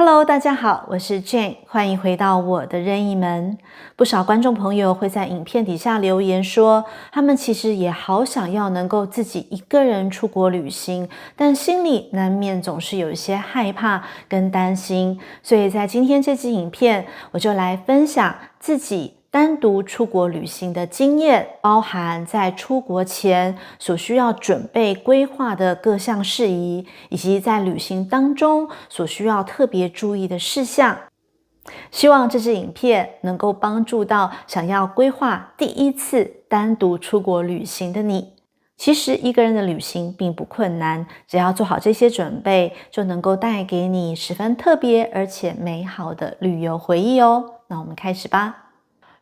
Hello， 大家好，我是 Jane， 欢迎回到我的任意门。不少观众朋友会在影片底下留言说，他们其实也好想要能够自己一个人出国旅行，但心里难免总是有一些害怕跟担心。所以在今天这支影片，我就来分享自己单独出国旅行的经验，包含在出国前所需要准备规划的各项事宜，以及在旅行当中所需要特别注意的事项。希望这支影片能够帮助到想要规划第一次单独出国旅行的你。其实一个人的旅行并不困难，只要做好这些准备，就能够带给你十分特别而且美好的旅游回忆哦。那我们开始吧。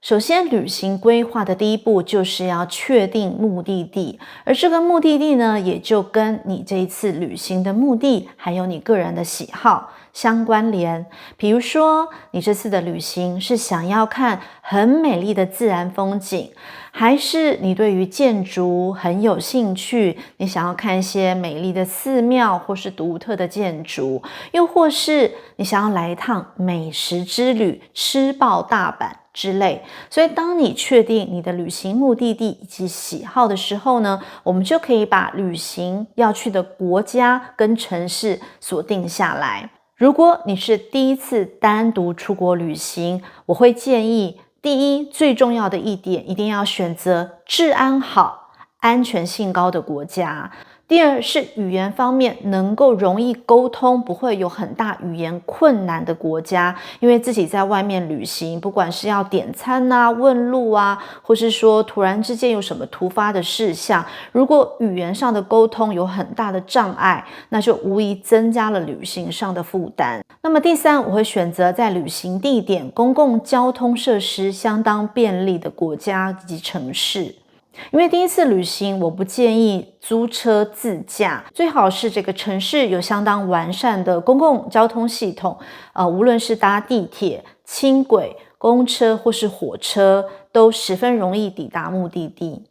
首先，旅行规划的第一步就是要确定目的地，而这个目的地呢，也就跟你这一次旅行的目的，还有你个人的喜好相关联。比如说，你这次的旅行是想要看很美丽的自然风景，还是你对于建筑很有兴趣，你想要看一些美丽的寺庙或是独特的建筑，又或是你想要来一趟美食之旅，吃爆大阪之类。所以当你确定你的旅行目的地以及喜好的时候呢，我们就可以把旅行要去的国家跟城市锁定下来。如果你是第一次单独出国旅行，我会建议第一，最重要的一点，一定要选择治安好、安全性高的国家。第二是语言方面能够容易沟通，不会有很大语言困难的国家。因为自己在外面旅行，不管是要点餐啊、问路啊，或是说突然之间有什么突发的事项，如果语言上的沟通有很大的障碍，那就无疑增加了旅行上的负担。那么第三，我会选择在旅行地点公共交通设施相当便利的国家及城市。因为第一次旅行，我不建议租车自驾，最好是这个城市有相当完善的公共交通系统，无论是搭地铁、轻轨、公车或是火车，都十分容易抵达目的地。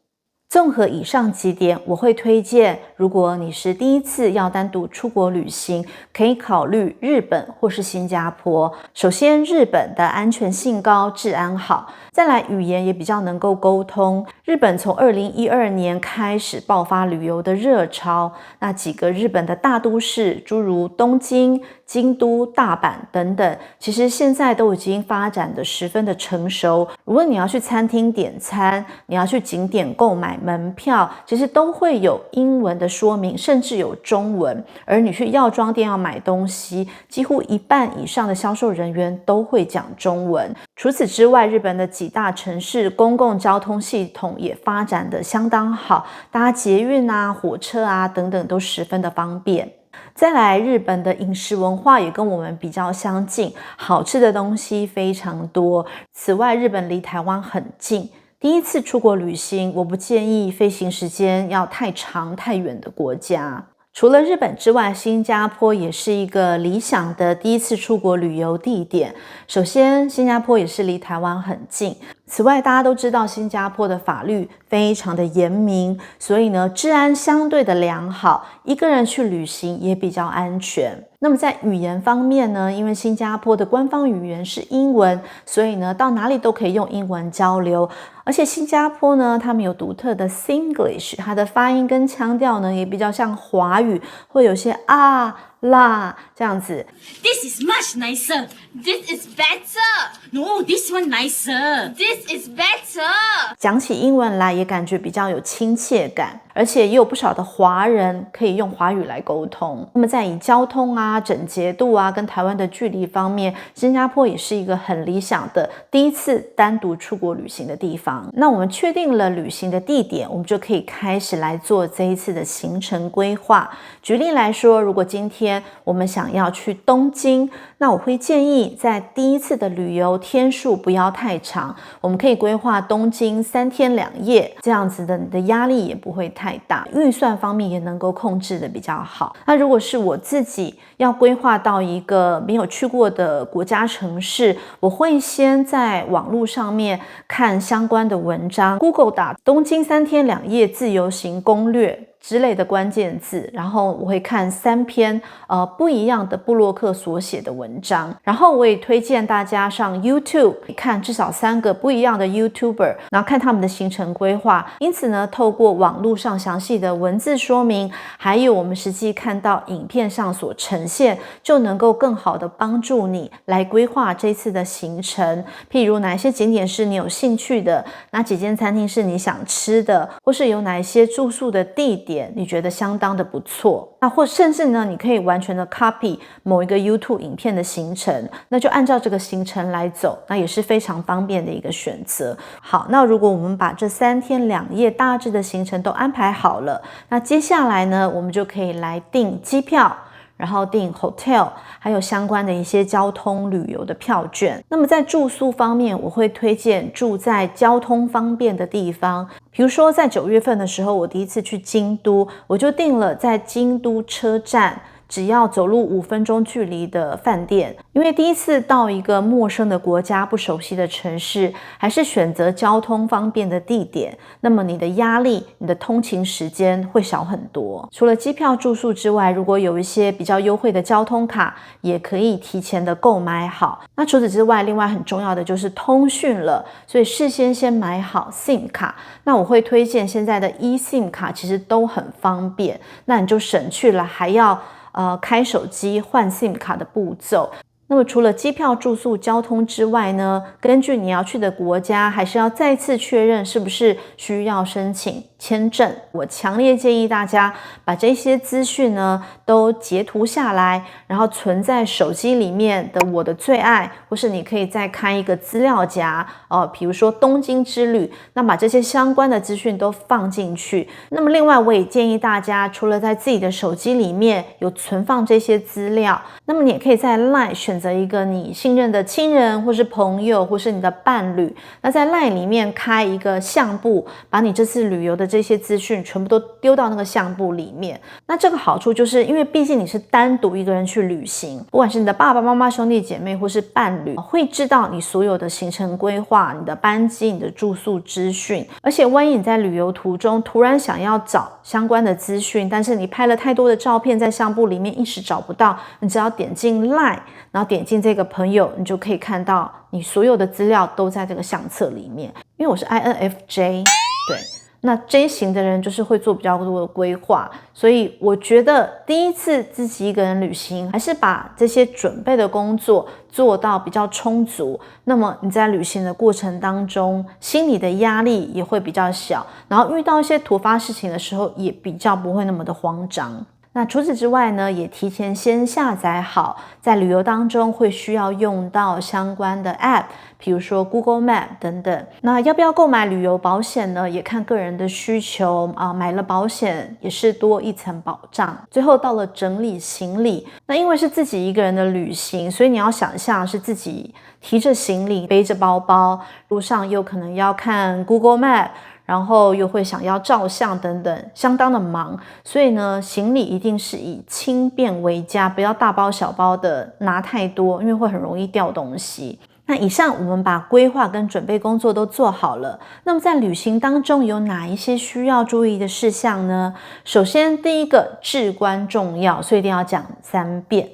综合以上几点，我会推荐，如果你是第一次要单独出国旅行，可以考虑日本或是新加坡。首先，日本的安全性高，治安好，再来语言也比较能够沟通。日本从2012年开始爆发旅游的热潮，那几个日本的大都市，诸如东京、京都、大阪等等，其实现在都已经发展得十分的成熟。如果你要去餐厅点餐，你要去景点购买门票，其实都会有英文的说明，甚至有中文。而你去药妆店要买东西，几乎一半以上的销售人员都会讲中文。除此之外，日本的几大城市公共交通系统也发展得相当好，搭捷运啊、火车啊等等都十分的方便。再来，日本的饮食文化也跟我们比较相近，好吃的东西非常多。此外，日本离台湾很近，第一次出国旅行，我不建议飞行时间要太长太远的国家。除了日本之外，新加坡也是一个理想的第一次出国旅游地点。首先，新加坡也是离台湾很近。此外，大家都知道新加坡的法律非常的严明，所以呢，治安相对的良好，一个人去旅行也比较安全。那么在语言方面呢，因为新加坡的官方语言是英文，所以呢，到哪里都可以用英文交流。而且新加坡呢，他们有独特的 Singlish， 它的发音跟腔调呢，也比较像华语，会有些啊、啦这样子。This is much nicer. This is better. No, this one nicer. This is better. 讲起英文来也感觉比较有亲切感，而且也有不少的华人可以用华语来沟通。那么在以交通啊、整洁度啊跟台湾的距离方面，新加坡也是一个很理想的第一次单独出国旅行的地方。那我们确定了旅行的地点，我们就可以开始来做这一次的行程规划。举例来说，如果今天我们想要去东京，那我会建议在第一次的旅游天数不要太长，我们可以规划东京3天2夜，这样子的你的压力也不会太大，预算方面也能够控制的比较好。那如果是我自己要规划到一个没有去过的国家城市，我会先在网络上面看相关的文章， Google 打东京3天2夜自由行攻略，之类的关键字，然后我会看3篇不一样的部落客所写的文章，然后我也推荐大家上 YouTube 看至少3个不一样的 YouTuber， 然后看他们的行程规划。因此呢，透过网络上详细的文字说明，还有我们实际看到影片上所呈现，就能够更好的帮助你来规划这次的行程。譬如哪一些景点是你有兴趣的，哪几间餐厅是你想吃的，或是有哪一些住宿的地点你觉得相当的不错。那或甚至呢，你可以完全的 copy 某一个 YouTube 影片的行程，那就按照这个行程来走，那也是非常方便的一个选择。好，那如果我们把这3天2夜大致的行程都安排好了，那接下来呢，我们就可以来订机票，然后订 hotel， 还有相关的一些交通旅游的票券。那么在住宿方面，我会推荐住在交通方便的地方。比如说在9月份的时候，我第一次去京都，我就订了在京都车站只要走路5分钟距离的饭店。因为第一次到一个陌生的国家，不熟悉的城市，还是选择交通方便的地点，那么你的压力，你的通勤时间会小很多。除了机票住宿之外，如果有一些比较优惠的交通卡，也可以提前的购买好。那除此之外，另外很重要的就是通讯了，所以事先买好 SIM 卡。那我会推荐现在的 eSIM 卡其实都很方便，那你就省去了还要开手机换 SIM 卡的步骤。那么除了机票、住宿、交通之外呢，根据你要去的国家，还是要再次确认是不是需要申请签证。我强烈建议大家把这些资讯呢都截图下来，然后存在手机里面的我的最爱，或是你可以再开一个资料夹，比如说东京之旅，那把这些相关的资讯都放进去。那么另外我也建议大家，除了在自己的手机里面有存放这些资料，那么你也可以在 LINE 选择一个你信任的亲人或是朋友或是你的伴侣，那在 LINE 里面开一个相簿，把你这次旅游的这些资讯全部都丢到那个相簿里面。那这个好处就是因为毕竟你是单独一个人去旅行，不管是你的爸爸妈妈、兄弟姐妹或是伴侣，会知道你所有的行程规划、你的班机、你的住宿资讯。而且万一你在旅游途中突然想要找相关的资讯，但是你拍了太多的照片在相簿里面一时找不到，你只要点进 LINE， 然后点进这个朋友，你就可以看到你所有的资料都在这个相册里面。因为我是 INFJ， 对，那 J 型的人就是会做比较多的规划，所以我觉得第一次自己一个人旅行，还是把这些准备的工作做到比较充足，那么你在旅行的过程当中，心理的压力也会比较小，然后遇到一些突发事情的时候，也比较不会那么的慌张。那除此之外呢，也提前先下载好在旅游当中会需要用到相关的 App， 比如说 Google Map 等等。那要不要购买旅游保险呢？也看个人的需求买了保险也是多一层保障。最后到了整理行李，那因为是自己一个人的旅行，所以你要想象是自己提着行李，背着包包，路上又可能要看 Google Map，然后又会想要照相等等，相当的忙。所以呢，行李一定是以轻便为佳，不要大包小包的拿太多，因为会很容易掉东西。那以上我们把规划跟准备工作都做好了，那么在旅行当中有哪一些需要注意的事项呢？首先第一个至关重要，所以一定要讲3遍，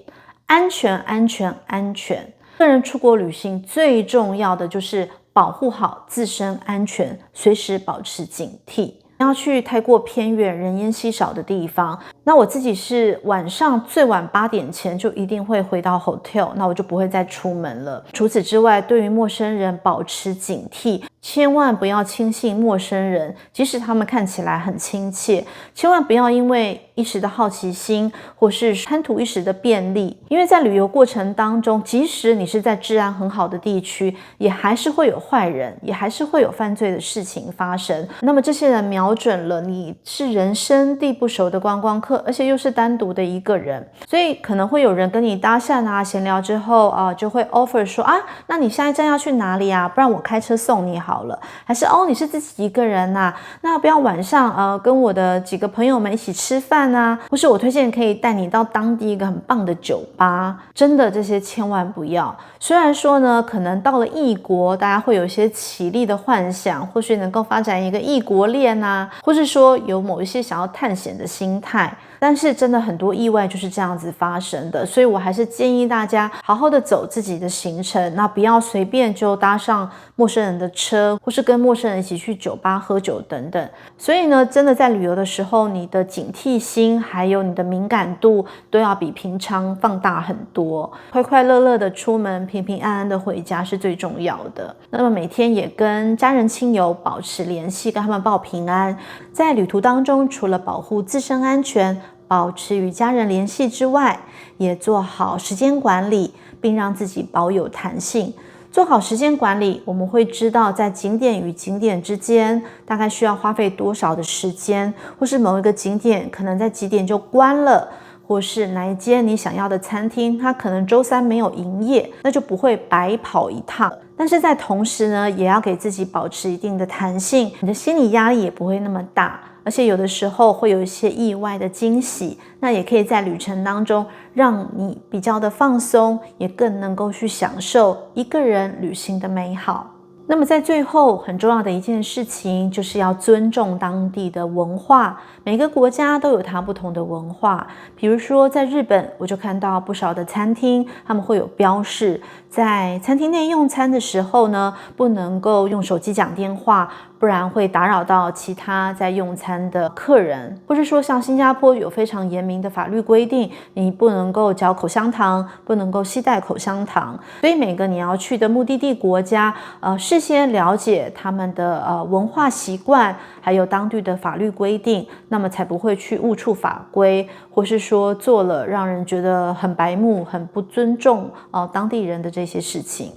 安全安全安全。个人出国旅行最重要的就是保护好自身安全，随时保持警惕。要去太过偏远、人烟稀少的地方，那我自己是晚上最晚8点前就一定会回到 hotel， 那我就不会再出门了。除此之外，对于陌生人保持警惕，千万不要轻信陌生人，即使他们看起来很亲切，千万不要因为一时的好奇心或是贪图一时的便利，因为在旅游过程当中，即使你是在治安很好的地区，也还是会有坏人，也还是会有犯罪的事情发生。那么这些人瞄准了你是人生地不熟的观光客，而且又是单独的一个人，所以可能会有人跟你搭讪闲聊之后就会 offer 说那你下一站要去哪里啊？不然我开车送你好好了，还是你是自己一个人啊，那要不要晚上跟我的几个朋友们一起吃饭啊，或是我推荐可以带你到当地一个很棒的酒吧，真的这些千万不要。虽然说呢，可能到了异国，大家会有一些奇丽的幻想，或许能够发展一个异国恋啊，或是说有某一些想要探险的心态，但是真的很多意外就是这样子发生的，所以我还是建议大家好好的走自己的行程，那不要随便就搭上陌生人的车，或是跟陌生人一起去酒吧喝酒等等。所以呢，真的在旅游的时候，你的警惕心还有你的敏感度都要比平常放大很多。快快乐乐的出门，平平安安的回家是最重要的。那么每天也跟家人亲友保持联系，跟他们报平安。在旅途当中，除了保护自身安全，保持与家人联系之外，也做好时间管理，并让自己保有弹性。做好时间管理，我们会知道在景点与景点之间大概需要花费多少的时间，或是某一个景点可能在几点就关了，或是哪一间你想要的餐厅它可能周三没有营业，那就不会白跑一趟。但是在同时呢，也要给自己保持一定的弹性，你的心理压力也不会那么大，而且有的时候会有一些意外的惊喜，那也可以在旅程当中让你比较的放松，也更能够去享受一个人旅行的美好。那么在最后很重要的一件事情，就是要尊重当地的文化。每个国家都有它不同的文化，比如说在日本，我就看到不少的餐厅他们会有标示，在餐厅内用餐的时候呢，不能够用手机讲电话，不然会打扰到其他在用餐的客人。或是说像新加坡有非常严明的法律规定，你不能够嚼口香糖，不能够携带口香糖。所以每个你要去的目的地国家事先了解他们的文化习惯，还有当地的法律规定，那么才不会去误触法规，或是说做了让人觉得很白目、很不尊重当地人的这些事情。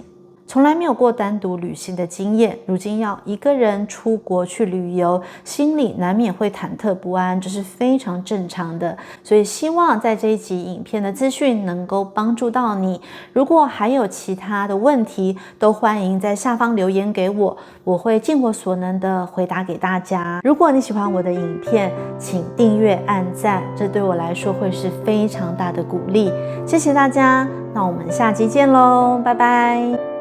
从来没有过单独旅行的经验，如今要一个人出国去旅游，心里难免会忐忑不安，这是非常正常的。所以希望在这一集影片的资讯能够帮助到你。如果还有其他的问题，都欢迎在下方留言给我，我会尽我所能的回答给大家。如果你喜欢我的影片，请订阅、按赞，这对我来说会是非常大的鼓励。谢谢大家，那我们下集见喽，拜拜。